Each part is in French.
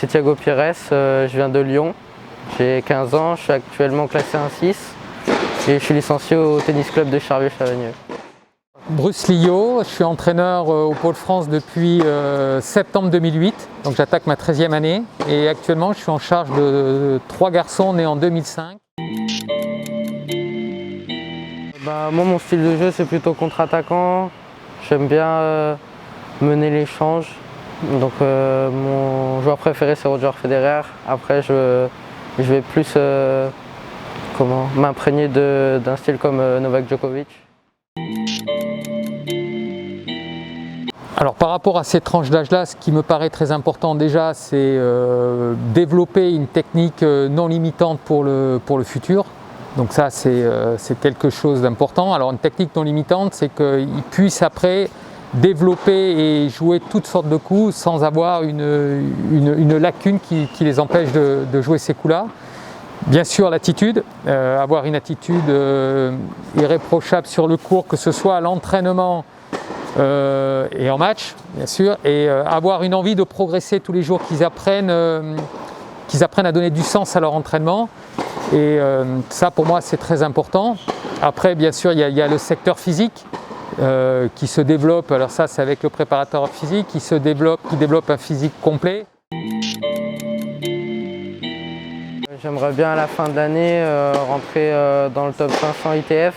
c'est Thiago Pires, je viens de Lyon, j'ai 15 ans, je suis actuellement classé 1-6 et je suis licencié au tennis club de Charvieux-Chavagneux. Bruce Lillot, je suis entraîneur au Pôle France depuis septembre 2008, donc j'attaque ma 13e année et actuellement je suis en charge de 3 garçons nés en 2005. Moi mon style de jeu c'est plutôt contre-attaquant, j'aime bien mener l'échange, donc mon joueur préféré c'est Roger Federer, après je vais plus m'imprégner d'un style comme Novak Djokovic. Alors par rapport à ces tranches d'âge-là, ce qui me paraît très important déjà, c'est développer une technique non limitante pour le futur. Donc ça c'est quelque chose d'important. Alors une technique non limitante, c'est qu'ils puissent après développer et jouer toutes sortes de coups sans avoir une lacune qui les empêche de jouer ces coups-là. Bien sûr l'attitude, avoir une attitude irréprochable sur le court, que ce soit à l'entraînement et en match bien sûr, et avoir une envie de progresser tous les jours, qu'ils apprennent à donner du sens à leur entraînement, et ça pour moi c'est très important. Après bien sûr il y a le secteur physique qui se développe, alors ça c'est avec le préparateur physique qui développe un physique complet. J'aimerais bien à la fin de l'année rentrer dans le top 500 ITF,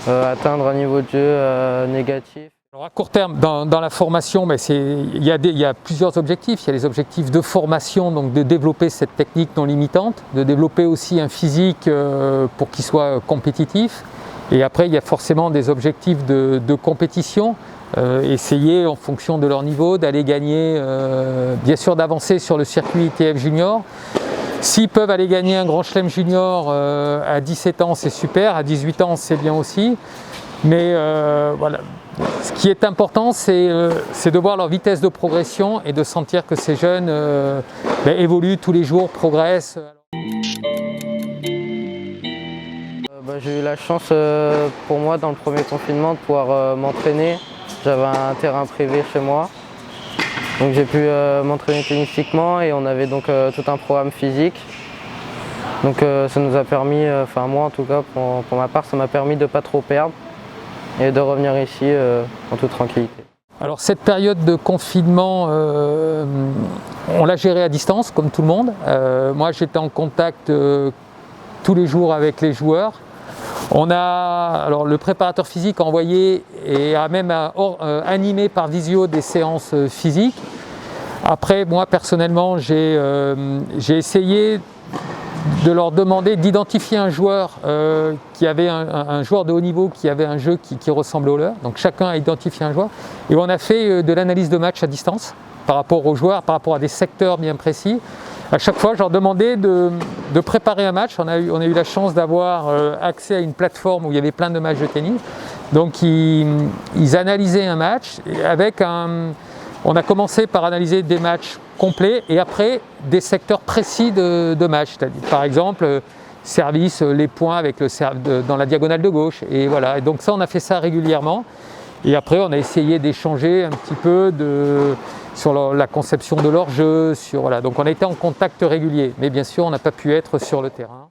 atteindre un niveau de jeu négatif. Alors à court terme, dans la formation, il y a plusieurs objectifs. Il y a les objectifs de formation, donc de développer cette technique non limitante, de développer aussi un physique pour qu'il soit compétitif. Et après, il y a forcément des objectifs de compétition, essayer en fonction de leur niveau d'aller gagner, bien sûr d'avancer sur le circuit ITF junior. S'ils peuvent aller gagner un grand chelem junior à 17 ans, c'est super, à 18 ans, c'est bien aussi. Mais voilà, ce qui est important, c'est de voir leur vitesse de progression et de sentir que ces jeunes évoluent tous les jours, progressent. J'ai eu la chance pour moi dans le premier confinement de pouvoir m'entraîner. J'avais un terrain privé chez moi. Donc j'ai pu m'entraîner tennistiquement et on avait donc tout un programme physique. Donc ça nous a permis, enfin moi en tout cas pour ma part, ça m'a permis de ne pas trop perdre et de revenir ici en toute tranquillité. Alors cette période de confinement, on l'a gérée à distance comme tout le monde. Moi j'étais en contact tous les jours avec les joueurs. Alors le préparateur physique a envoyé et a même animé par visio des séances physiques. Après, moi personnellement, j'ai essayé de leur demander d'identifier un joueur qui avait un joueur de haut niveau qui avait un jeu qui ressemblait au leur. Donc chacun a identifié un joueur et on a fait de l'analyse de match à distance par rapport aux joueurs, par rapport à des secteurs bien précis. À chaque fois, je leur demandais de préparer un match. On a eu la chance d'avoir accès à une plateforme où il y avait plein de matchs de tennis. Donc, ils analysaient un match avec on a commencé par analyser des matchs complets et après des secteurs précis de match. Par exemple, service, les points avec dans la diagonale de gauche. Et voilà. Et donc ça, on a fait ça régulièrement. Et après, on a essayé d'échanger un petit peu sur la conception de leur jeu. Voilà. Donc on a été en contact régulier, mais bien sûr, on n'a pas pu être sur le terrain.